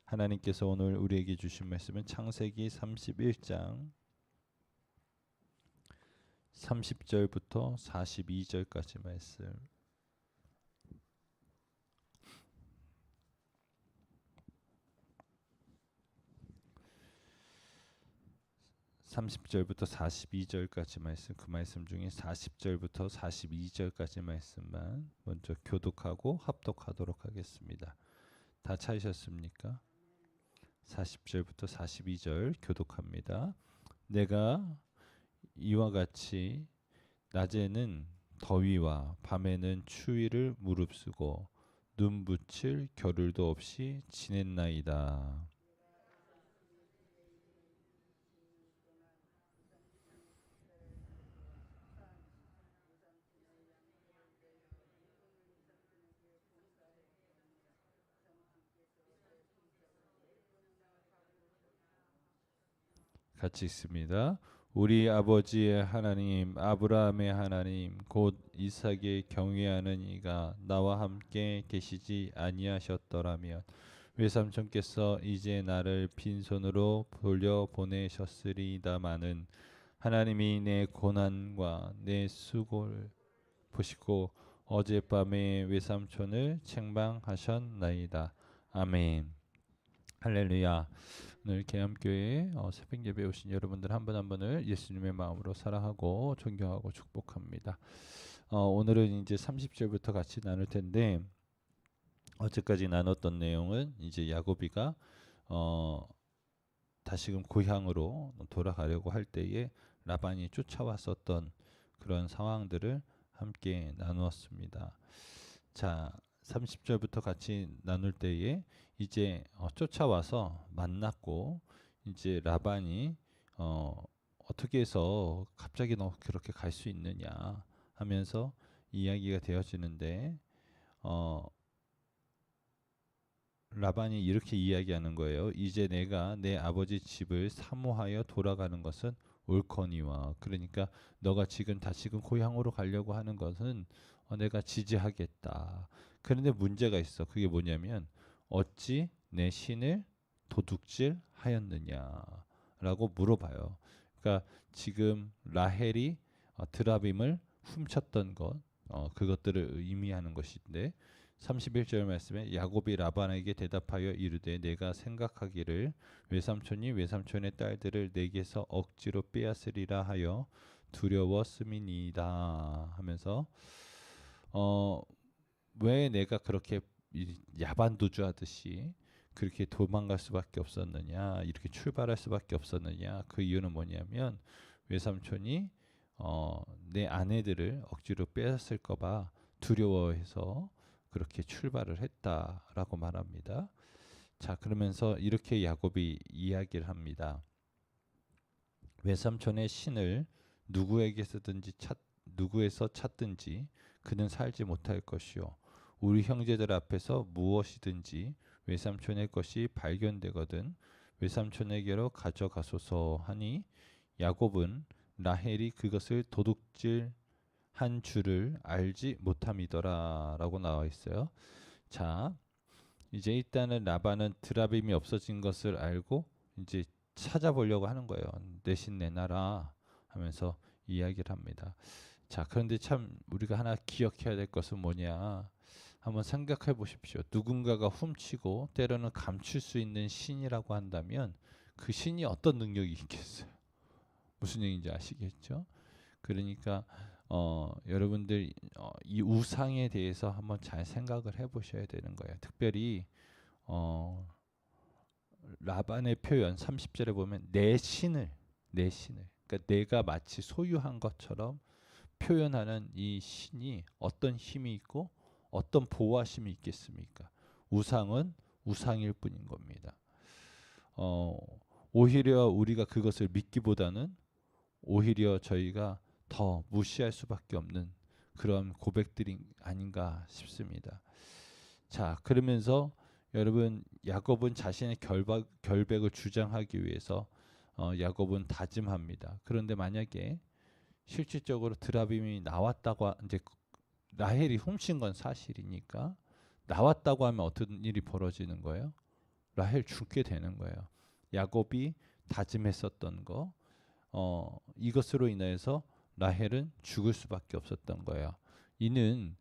하나님께서 오늘 우리에게 주신 말씀은 창세기 31장 30절부터 42절까지 말씀. 30절부터 42절까지 말씀, 그 말씀 중에 40절부터 42절까지 말씀만 먼저 교독하고 합독하도록 하겠습니다. 다 찾으셨습니까? 40절부터 42절 교독합니다. 내가 이와 같이 낮에는 더위와 밤에는 추위를 무릅쓰고 눈 붙일 겨를도 없이 지냈나이다. 같이 있습니다. 우리 아버지의 하나님 아브라함의 하나님 곧 이삭의 경외하는 이가 나와 함께 계시지 아니하셨더라면 외삼촌께서 이제 나를 빈손으로 돌려보내셨으리다마는 하나님이 내 고난과 내 수고를 보시고 어젯밤에 외삼촌을 책망하셨나이다. 아멘. 할렐루야. 오늘 계암교회 새벽 예배 오신 여러분들 한 분 한 분을 예수님의 마음으로 사랑하고 존경하고 축복합니다. 오늘은 이제 30절부터 같이 나눌 텐데 어제까지 나눴던 내용은 이제 야곱이가 다시금 고향으로 돌아가려고 할 때에 라반이 쫓아왔었던 그런 상황들을 함께 나누었습니다. 자, 30절부터 같이 나눌 때에 이제 쫓아와서 만났고 이제 라반이 어떻게 해서 갑자기 너 그렇게 갈 수 있느냐 하면서 이야기가 되어지는데 라반이 이렇게 이야기하는 거예요. 이제 내가 내 아버지 집을 사모하여 돌아가는 것은 옳거니와. 그러니까 너가 지금 다시금 고향으로 가려고 하는 것은 내가 지지하겠다. 그런데 문제가 있어. 그게 뭐냐면 어찌 내 신을 도둑질 하였느냐라고 물어봐요. 그러니까 지금 라헬이 드라빔을 훔쳤던 것 그것들을 의미하는 것인데 31절 말씀에 야곱이 라반에게 대답하여 이르되 내가 생각하기를 외삼촌이 외삼촌의 딸들을 내게서 억지로 빼앗으리라 하여 두려웠음이니이다 하면서 왜 내가 그렇게 야반도주하듯이 그렇게 도망갈 수밖에 없었느냐, 이렇게 출발할 수밖에 없었느냐. 그 이유는 뭐냐면 외삼촌이 내 아내들을 억지로 빼앗을까봐 두려워해서 그렇게 출발을 했다라고 말합니다. 자, 그러면서 이렇게 야곱이 이야기를 합니다. 외삼촌의 신을 누구에서 찾든지 그는 살지 못할 것이요 우리 형제들 앞에서 무엇이든지 외삼촌의 것이 발견되거든 외삼촌에게로 가져가소서 하니 야곱은 라헬이 그것을 도둑질 한 줄을 알지 못함이더라 라고 나와 있어요. 자, 이제 일단은 라반은 드라빔이 없어진 것을 알고 이제 찾아보려고 하는 거예요. 내신 내놔라 하면서 이야기를 합니다. 자, 그런데 참 우리가 하나 기억해야 될 것은 뭐냐, 한번 생각해 보십시오. 누군가가 훔치고 때로는 감출 수 있는 신이라고 한다면 그 신이 어떤 능력이 있겠어요? 무슨 얘기인지 아시겠죠? 그러니까 여러분들 이 우상에 대해서 한번 잘 생각을 해보셔야 되는 거예요. 특별히 라반의 표현 30절에 보면 내 신을 그러니까 내가 마치 소유한 것처럼 표현하는 이 신이 어떤 힘이 있고 어떤 보호하심이 있겠습니까? 우상은 우상일 뿐인 겁니다. 오히려 우리가 그것을 믿기보다는 오히려 저희가 더 무시할 수밖에 없는 그런 고백들이 아닌가 싶습니다. 자, 그러면서 여러분 야곱은 자신의 결백을 주장하기 위해서 야곱은 다짐합니다. 그런데 만약에 실질적으로 드라빔이 나왔다고 이제 라헬이 훔친 건 사실이니까 나왔다고 하면 어떤 일이 벌어지는 거예요? 라헬 죽게 되는 거예요. 야곱이 다짐했었던 거 이것으로 인해서 라헬은 죽을 수밖에 없었던 거예요. 이는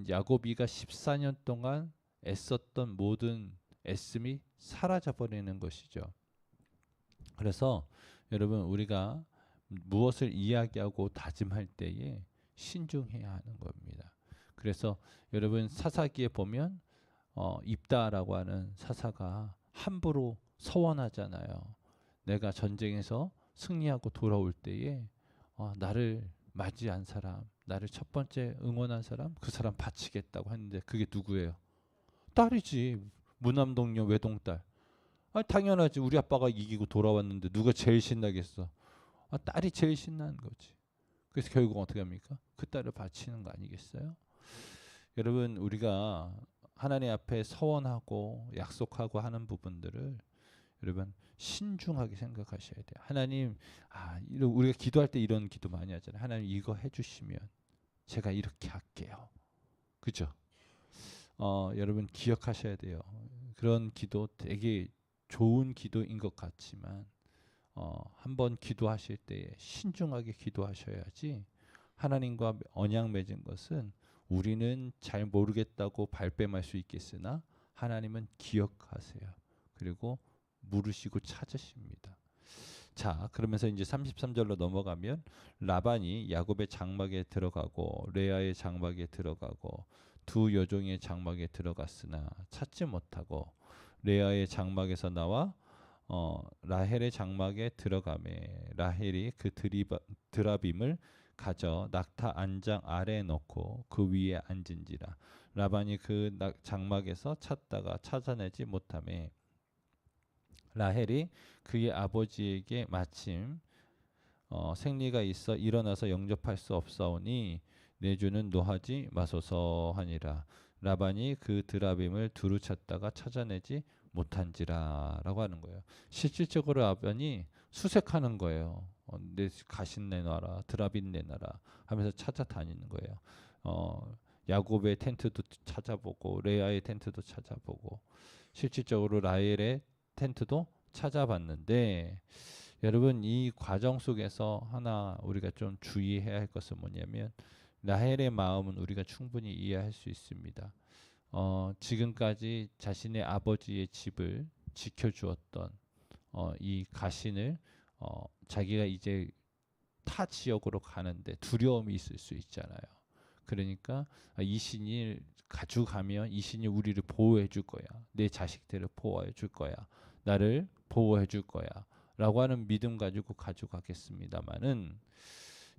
야곱이가 14년 동안 애썼던 모든 애씀이 사라져 버리는 것이죠. 그래서 여러분 우리가 무엇을 이야기하고 다짐할 때에 신중해야 하는 겁니다. 그래서 여러분 사사기에 보면 입다라고 하는 사사가 함부로 서원하잖아요. 내가 전쟁에서 승리하고 돌아올 때에 나를 맞이한 사람, 나를 첫 번째 응원한 사람, 그 사람 바치겠다고 했는데 그게 누구예요? 딸이지. 무남동녀 외동딸. 당연하지. 우리 아빠가 이기고 돌아왔는데 누가 제일 신나겠어? 딸이 제일 신나는 거지. 그래서 결국 어떻게 합니까? 그 딸을 바치는 거 아니겠어요? 여러분 우리가 하나님 앞에 서원하고 약속하고 하는 부분들을 여러분 신중하게 생각하셔야 돼요. 하나님, 우리가 기도할 때 이런 기도 많이 하잖아요. 하나님 이거 해주시면 제가 이렇게 할게요. 그죠? 여러분 기억하셔야 돼요. 그런 기도 되게 좋은 기도인 것 같지만 한번 기도하실 때 신중하게 기도하셔야지. 하나님과 언약 맺은 것은 우리는 잘 모르겠다고 발뺌할 수 있겠으나 하나님은 기억하세요. 그리고 물으시고 찾으십니다. 자, 그러면서 이제 33절로 넘어가면 라반이 야곱의 장막에 들어가고 레아의 장막에 들어가고 두 여종의 장막에 들어갔으나 찾지 못하고 레아의 장막에서 나와 라헬의 장막에 들어가매 라헬이 그 드라빔을 가져 낙타 안장 아래에 넣고 그 위에 앉은지라. 라반이 그 장막에서 찾다가 찾아내지 못하매 라헬이 그의 아버지에게 마침 생리가 있어 일어나서 영접할 수 없사오니 내 주는 노하지 마소서 하니라. 라반이 그 드라빔을 두루 찾다가 찾아내지 못한지라라고 하는 거예요. 실질적으로 라반이 수색하는 거예요. 내 가신 내놔라, 드라빔 내놔라 하면서 찾아다니는 거예요. 야곱의 텐트도 찾아보고 레아의 텐트도 찾아보고 실질적으로 라헬의 텐트도 찾아봤는데 여러분 이 과정 속에서 하나 우리가 좀 주의해야 할 것은 뭐냐면 라헬의 마음은 우리가 충분히 이해할 수 있습니다. 지금까지 자신의 아버지의 집을 지켜주었던 이 가신을 자기가 이제 타 지역으로 가는데 두려움이 있을 수 있잖아요. 그러니까 이 신이 가져가면 이 신이 우리를 보호해 줄 거야. 내 자식들을 보호해 줄 거야. 나를 보호해 줄 거야. 라고 하는 믿음 가지고 가져가겠습니다만은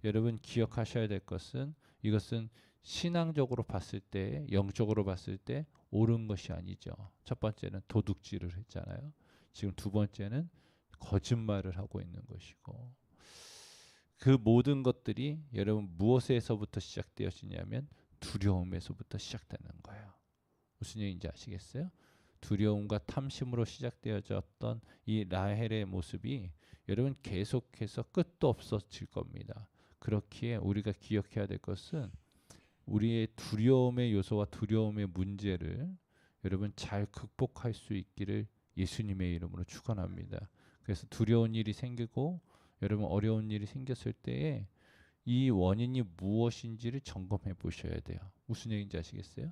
여러분 기억하셔야 될 것은 이것은 신앙적으로 봤을 때 영적으로 봤을 때 옳은 것이 아니죠. 첫 번째는 도둑질을 했잖아요. 지금 두 번째는 거짓말을 하고 있는 것이고 그 모든 것들이 여러분 무엇에서부터 시작되어지냐면 두려움에서부터 시작되는 거예요. 무슨 얘기인지 아시겠어요? 두려움과 탐심으로 시작되어졌던 이 라헬의 모습이 여러분 계속해서 끝도 없어질 겁니다. 그렇기에 우리가 기억해야 될 것은 우리의 두려움의 요소와 두려움의 문제를 여러분 잘 극복할 수 있기를 예수님의 이름으로 축원합니다. 그래서 두려운 일이 생기고 여러분 어려운 일이 생겼을 때에 이 원인이 무엇인지를 점검해 보셔야 돼요. 무슨 얘기인지 아시겠어요?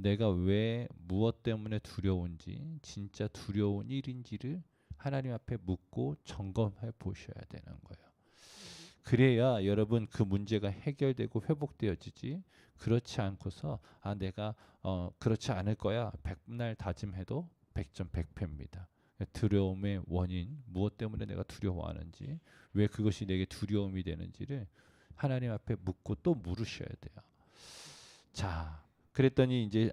내가 왜 무엇 때문에 두려운지 진짜 두려운 일인지를 하나님 앞에 묻고 점검해 보셔야 되는 거예요. 그래야 여러분 그 문제가 해결되고 회복되어지지 그렇지 않고서 내가 그렇지 않을 거야 백날 다짐해도 100점 100패입니다. 두려움의 원인 무엇 때문에 내가 두려워하는지 왜 그것이 내게 두려움이 되는지를 하나님 앞에 묻고 또 물으셔야 돼요. 자, 그랬더니 이제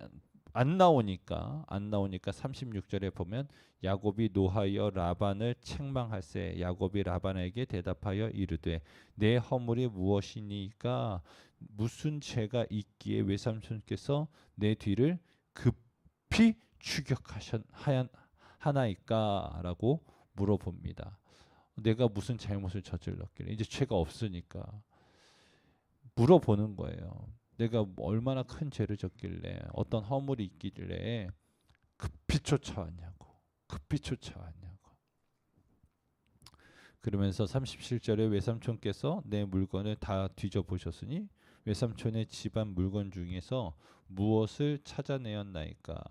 안 나오니까 36절에 보면 야곱이 노하여 라반을 책망할세 야곱이 라반에게 대답하여 이르되 내 허물이 무엇이니까 무슨 죄가 있기에 외삼촌께서 내 뒤를 급히 추격하나이까라고 물어봅니다. 내가 무슨 잘못을 저질렀길래 이제 죄가 없으니까 물어보는 거예요. 내가 얼마나 큰 죄를 졌길래 어떤 허물이 있길래 급히 쫓아왔냐고. 급히 쫓아왔냐고. 그러면서 37절에 외삼촌께서 내 물건을 다 뒤져보셨으니 외삼촌의 집안 물건 중에서 무엇을 찾아내었나이까.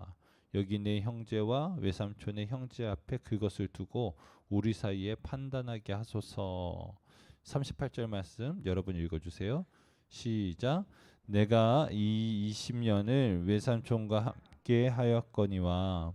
여기 내 형제와 외삼촌의 형제 앞에 그것을 두고 우리 사이에 판단하게 하소서. 38절 말씀 여러분 읽어주세요. 시작. 내가 이 20년을 외삼촌과 함께 하였거니와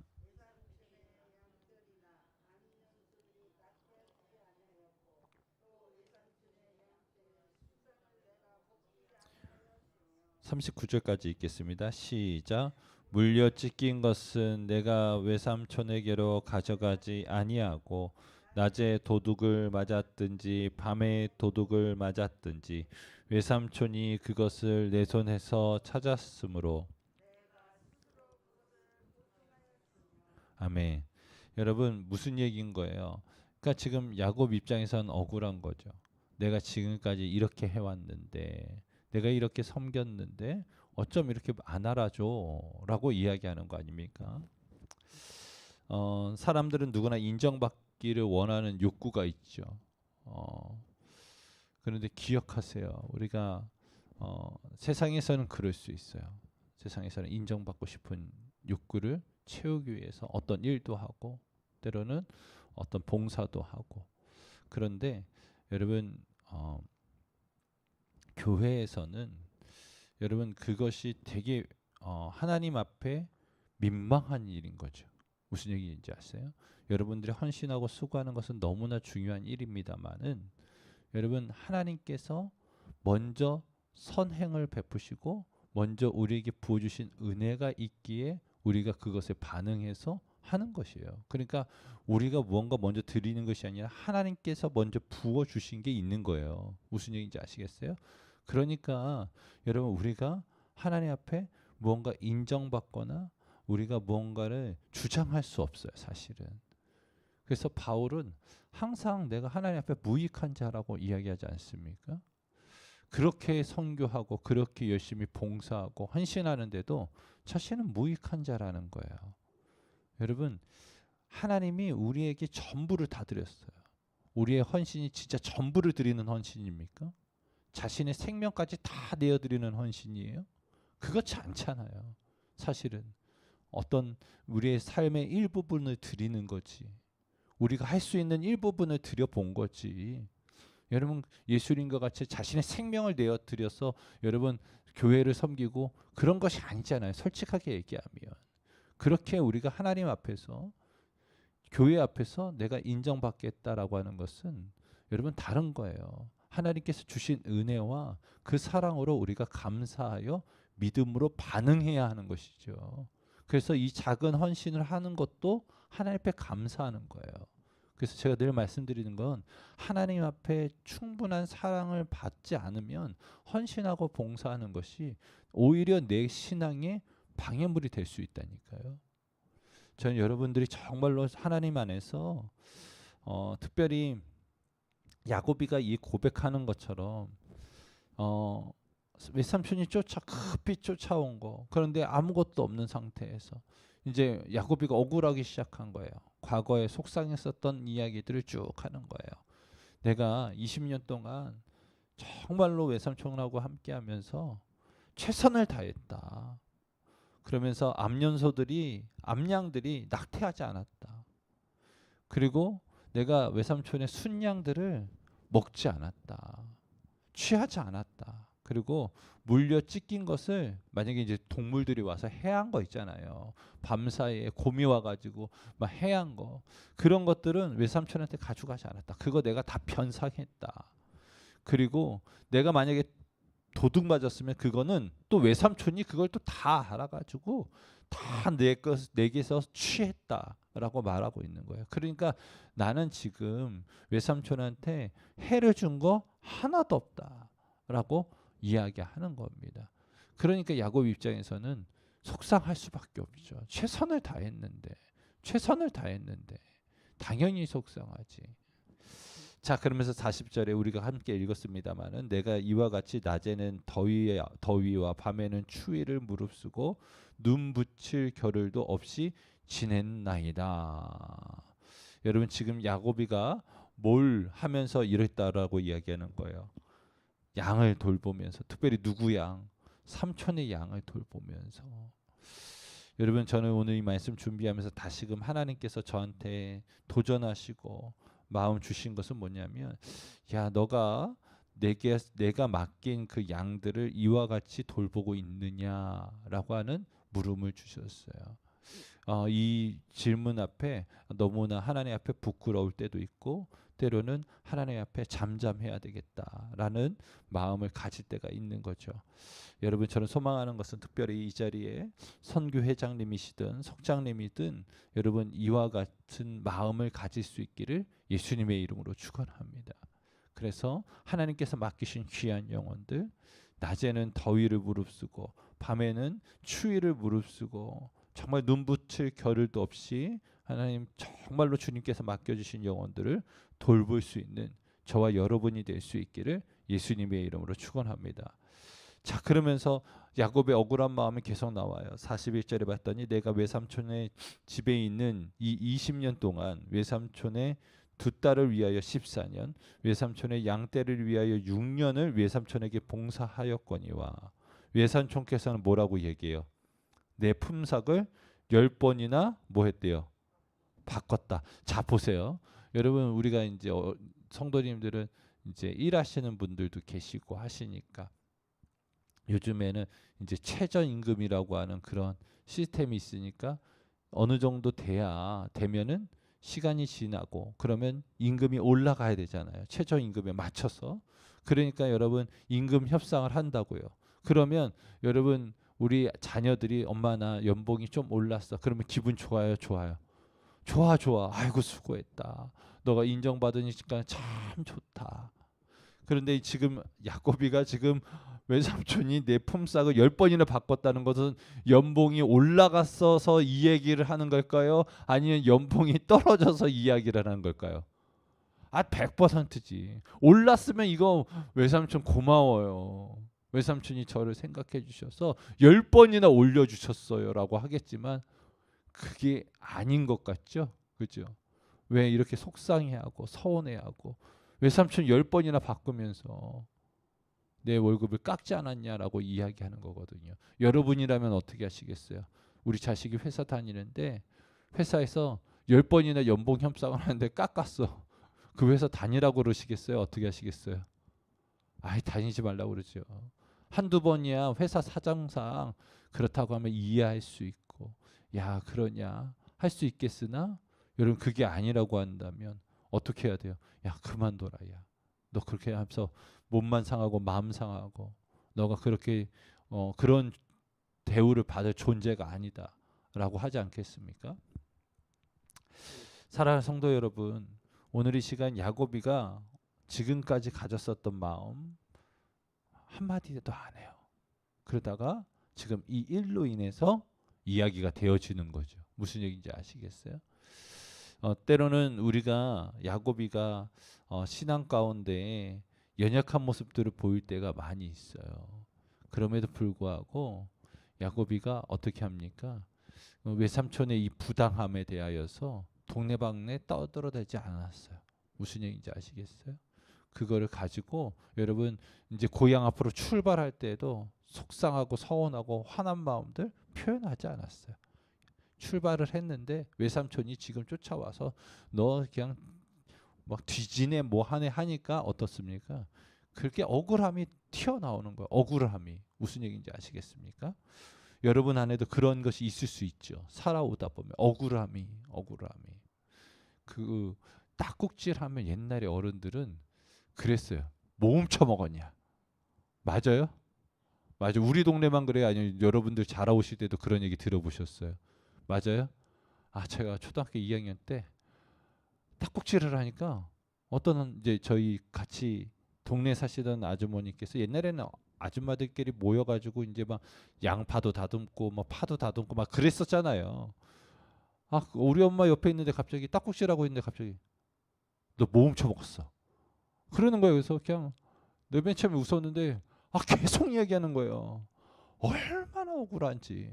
39절까지 읽겠습니다. 시작. 물려 찢긴 것은 내가 외삼촌에게로 가져가지 아니하고 낮에 도둑을 맞았든지 밤에 도둑을 맞았든지 외삼촌이 그것을 내 손에서 찾았으므로. 아멘. 여러분 무슨 얘기인 거예요? 그러니까 지금 야곱 입장에서는 억울한 거죠. 내가 지금까지 이렇게 해왔는데, 내가 이렇게 섬겼는데 어쩜 이렇게 안 알아줘라고 이야기하는 거 아닙니까? 사람들은 누구나 인정받기를 원하는 욕구가 있죠. 그런데 기억하세요. 우리가 세상에서는 그럴 수 있어요. 세상에서는 인정받고 싶은 욕구를 채우기 위해서 어떤 일도 하고 때로는 어떤 봉사도 하고. 그런데 여러분 교회에서는 여러분 그것이 되게 하나님 앞에 민망한 일인 거죠. 무슨 얘기인지 아세요? 여러분들이 헌신하고 수고하는 것은 너무나 중요한 일입니다만은 여러분 하나님께서 먼저 선행을 베푸시고 먼저 우리에게 부어주신 은혜가 있기에 우리가 그것에 반응해서 하는 것이에요. 그러니까 우리가 무언가 먼저 드리는 것이 아니라 하나님께서 먼저 부어주신 게 있는 거예요. 무슨 얘기인지 아시겠어요? 그러니까 여러분 우리가 하나님 앞에 무언가 인정받거나 우리가 무언가를 주장할 수 없어요. 사실은. 그래서 바울은 항상 내가 하나님 앞에 무익한 자라고 이야기하지 않습니까? 그렇게 선교하고 그렇게 열심히 봉사하고 헌신하는데도 자신은 무익한 자라는 거예요. 여러분 하나님이 우리에게 전부를 다 드렸어요. 우리의 헌신이 진짜 전부를 드리는 헌신입니까? 자신의 생명까지 다 내어드리는 헌신이에요? 그렇지 않잖아요. 사실은 어떤 우리의 삶의 일부분을 드리는 거지. 우리가 할 수 있는 일부분을 드려본 거지. 여러분 예수님과 같이 자신의 생명을 내어드려서 여러분 교회를 섬기고 그런 것이 아니잖아요. 솔직하게 얘기하면. 그렇게 우리가 하나님 앞에서 교회 앞에서 내가 인정받겠다라고 하는 것은 여러분 다른 거예요. 하나님께서 주신 은혜와 그 사랑으로 우리가 감사하여 믿음으로 반응해야 하는 것이죠. 그래서 이 작은 헌신을 하는 것도 하나님 앞에 감사하는 거예요. 그래서 제가 늘 말씀드리는 건 하나님 앞에 충분한 사랑을 받지 않으면 헌신하고 봉사하는 것이 오히려 내 신앙의 방해물이 될 수 있다니까요. 저는 여러분들이 정말로 하나님 안에서 특별히 야곱이가 이 고백하는 것처럼 외삼촌이 급히 쫓아온 거. 그런데 아무것도 없는 상태에서 이제 야곱이가 억울하기 시작한 거예요. 과거에 속상했었던 이야기들을 쭉 하는 거예요. 내가 20년 동안 정말로 외삼촌하고 함께하면서 최선을 다했다. 그러면서 암양들이 낙태하지 않았다. 그리고 내가 외삼촌의 순양들을 먹지 않았다. 취하지 않았다. 그리고 물려 찢긴 것을 만약에 이제 동물들이 와서 해한 거 있잖아요. 밤사이에 곰이 와가지고 막 해한 거 그런 것들은 외삼촌한테 가져가지 않았다. 그거 내가 다 변상했다. 그리고 내가 만약에 도둑 맞았으면 그거는 또 외삼촌이 그걸 또 다 알아가지고 다 내게서 취했다라고 말하고 있는 거예요. 그러니까 나는 지금 외삼촌한테 해를 준 거 하나도 없다라고 이야기하는 겁니다. 그러니까 야곱 입장에서는 속상할 수밖에 없죠. 최선을 다했는데 당연히 속상하지. 자, 그러면서 40절에 우리가 함께 읽었습니다마는 내가 이와 같이 낮에는 더위와 밤에는 추위를 무릅쓰고 눈 붙일 겨를도 없이 지냈나이다. 여러분 지금 야곱이가 뭘 하면서 이랬다라고 이야기하는 거예요. 양을 돌보면서, 특별히 누구 양? 삼촌의 양을 돌보면서. 여러분 저는 오늘 이 말씀 준비하면서 다시금 하나님께서 저한테 도전하시고 마음 주신 것은 뭐냐면, 야 너가 내가 맡긴 그 양들을 이와 같이 돌보고 있느냐라고 하는 물음을 주셨어요. 이 질문 앞에 너무나 하나님 앞에 부끄러울 때도 있고, 때로는 하나님 앞에 잠잠해야 되겠다라는 마음을 가질 때가 있는 거죠. 여러분 저는 소망하는 것은 특별히 이 자리에 선교회장님이시든 석장님이든 여러분 이와 같은 마음을 가질 수 있기를 예수님의 이름으로 축원합니다. 그래서 하나님께서 맡기신 귀한 영혼들, 낮에는 더위를 무릅쓰고 밤에는 추위를 무릅쓰고 정말 눈붙일 겨를도 없이 하나님 정말로 주님께서 맡겨주신 영혼들을 돌볼 수 있는 저와 여러분이 될 수 있기를 예수님의 이름으로 축원합니다. 자, 그러면서 야곱의 억울한 마음이 계속 나와요. 41절에 봤더니 내가 외삼촌의 집에 있는 이 20년 동안 외삼촌의 두 딸을 위하여 14년, 외삼촌의 양떼를 위하여 6년을 외삼촌에게 봉사하였거니와. 외삼촌께서는 뭐라고 얘기해요? 내 품삯을 10번이나 뭐 했대요? 바꿨다. 자, 보세요. 여러분 우리가 이제 성도님들은 이제 일하시는 분들도 계시고 하시니까 요즘에는 이제 최저임금이라고 하는 그런 시스템이 있으니까 어느 정도 되면은 시간이 지나고 그러면 임금이 올라가야 되잖아요. 최저임금에 맞춰서. 그러니까 여러분 임금 협상을 한다고요. 그러면 여러분 우리 자녀들이 엄마 나 연봉이 좀 올랐어. 그러면 기분 좋아요, 좋아요. 좋아. 아이고 수고했다. 너가 인정받으니까 참 좋다. 그런데 지금 야곱이가 지금 외삼촌이 내 품삯을 10번이나 바꿨다는 것은 연봉이 올라갔어서 이 얘기를 하는 걸까요? 아니면 연봉이 떨어져서 이야기를 하는 걸까요? 100%지. 올랐으면 이거 외삼촌 고마워요. 외삼촌이 저를 생각해 주셔서 10번이나 올려주셨어요라고 하겠지만 그게 아닌 것 같죠? 그죠? 왜 이렇게 속상해하고 서운해하고 외삼촌 10번이나 바꾸면서 내 월급을 깎지 않았냐라고 이야기하는 거거든요. 여러분이라면 어떻게 하시겠어요? 우리 자식이 회사 다니는데 회사에서 10번이나 연봉 협상을 하는데 깎았어. 그 회사 다니라고 그러시겠어요? 어떻게 하시겠어요? 아이 다니지 말라고 그러죠. 한두 번이야 회사 사정상 그렇다고 하면 이해할 수 있고, 야 그러냐 할 수 있겠으나 여러분 그게 아니라고 한다면 어떻게 해야 돼요? 야 그만둬라. 야 너 그렇게 하면서 몸만 상하고 마음 상하고 너가 그렇게 그런 대우를 받을 존재가 아니다라고 하지 않겠습니까? 사랑하는 성도 여러분, 오늘 이 시간 야곱이가 지금까지 가졌었던 마음 한마디도 안 해요. 그러다가 지금 이 일로 인해서 이야기가 되어지는 거죠. 무슨 얘기인지 아시겠어요? 때로는 우리가 야곱이가 신앙 가운데 연약한 모습들을 보일 때가 많이 있어요. 그럼에도 불구하고 야곱이가 어떻게 합니까? 외삼촌의 이 부당함에 대하여서 동네방네 떠들어대지 않았어요. 무슨 얘기인지 아시겠어요? 그거를 가지고 여러분 이제 고향 앞으로 출발할 때도 속상하고 서운하고 화난 마음들 표현하지 않았어요. 출발을 했는데 외삼촌이 지금 쫓아와서 너 그냥 막 뒤지네 뭐 하네 하니까 어떻습니까? 그렇게 억울함이 튀어나오는 거예요. 억울함이. 무슨 얘기인지 아시겠습니까? 여러분 안에도 그런 것이 있을 수 있죠. 살아오다 보면 억울함이. 그 딱꼭질하면 옛날에 어른들은 그랬어요. 뭐 훔쳐먹었냐. 맞아요? 맞아. 우리 동네만 그래요? 아니면 여러분들 자라오실 때도 그런 얘기 들어보셨어요? 맞아요? 제가 초등학교 2학년 때 탁국질을 하니까 어떤 이제 저희 같이 동네 사시던 아주머니께서, 옛날에는 아줌마들끼리 모여가지고 이제 막 양파도 다듬고 막 파도 다듬고 막 그랬었잖아요. 우리 엄마 옆에 있는데 갑자기 딱국질하고 있는데 갑자기 너 뭐 훔쳐먹었어? 그러는 거예요. 그래서 그냥 맨 처음에 웃었는데 계속 이야기하는 거예요. 얼마나 억울한지.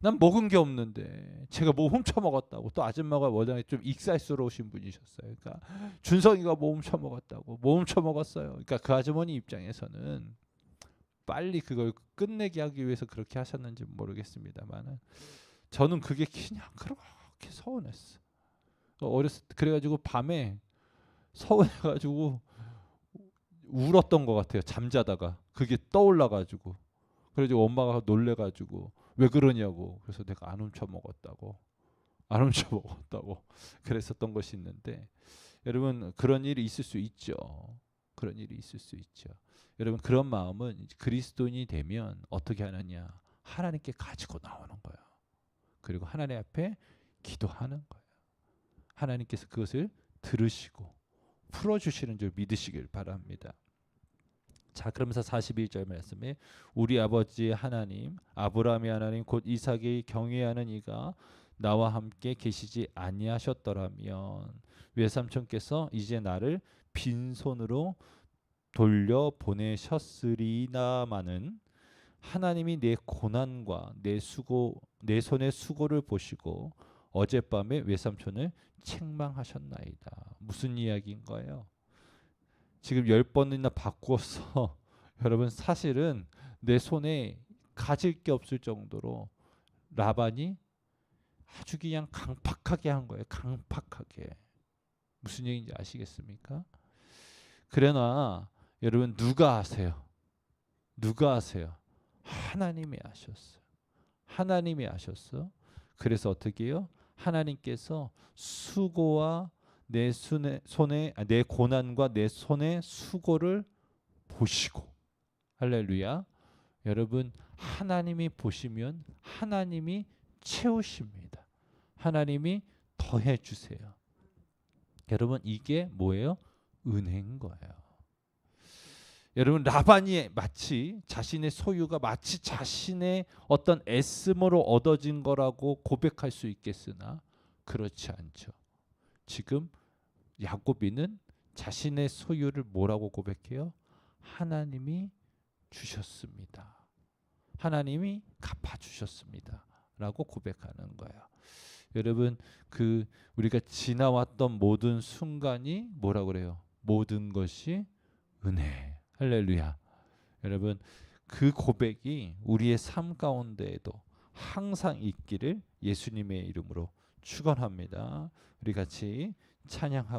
난 먹은 게 없는데 제가 뭐 훔쳐 먹었다고. 또 아줌마가 워낙에 좀 익살스러우신 분이셨어요. 그러니까 준성이가 뭐 훔쳐 먹었다고. 뭐 훔쳐 먹었어요. 그러니까 그 아주머니 입장에서는 빨리 그걸 끝내게 하기 위해서 그렇게 하셨는지 모르겠습니다만은 저는 그게 그냥 그렇게 서운했어. 어렸을 때 그래가지고 밤에 서운해가지고 울었던 것 같아요. 잠자다가 그게 떠올라가지고. 그래가지고 엄마가 놀래가지고 왜 그러냐고. 그래서 내가 안 훔쳐 먹었다고. 안 훔쳐 먹었다고 그랬었던 것이 있는데, 여러분 그런 일이 있을 수 있죠. 그런 일이 있을 수 있죠. 여러분 그런 마음은 그리스도인이 되면 어떻게 하느냐, 하나님께 가지고 나오는 거예요. 그리고 하나님 앞에 기도하는 거예요. 하나님께서 그것을 들으시고 풀어주시는 줄 믿으시길 바랍니다. 자, 그러면서 41절 말씀에 우리 아버지 하나님, 아브라함의 하나님 곧 이삭의 경외하는 이가 나와 함께 계시지 아니하셨더라면 외삼촌께서 이제 나를 빈손으로 돌려 보내셨으리나마는 하나님이 내 고난과 내 손의 수고를 보시고 어젯밤에 외삼촌을 책망하셨나이다. 무슨 이야기인 거예요? 지금 10번이나 바꾸어서 여러분 사실은 내 손에 가질 게 없을 정도로 라반이 아주 그냥 강팍하게 한 거예요. 강팍하게. 무슨 얘기인지 아시겠습니까? 그러나 여러분 누가 아세요? 누가 아세요? 하나님이 아셨어요. 하나님이 아셨어. 그래서 어떻게 해요? 하나님께서 수고와 내 고난과 내 손의 수고를 보시고, 할렐루야. 여러분 하나님이 보시면 하나님이 채우십니다. 하나님이 더해 주세요. 여러분 이게 뭐예요? 은혜인 거예요. 여러분 라반이 마치 자신의 소유가 마치 자신의 어떤 애씀으로 얻어진 거라고 고백할 수 있겠으나 그렇지 않죠. 지금 야곱이는 자신의 소유를 뭐라고 고백해요? 하나님이 주셨습니다. 하나님이 갚아주셨습니다. 라고 고백하는 거예요. 여러분 그 우리가 지나왔던 모든 순간이 뭐라고 그래요? 모든 것이 은혜. 할렐루야. 여러분 그 고백이 우리의 삶 가운데에도 항상 있기를 예수님의 이름으로 축원합니다. 우리 같이 찬양하고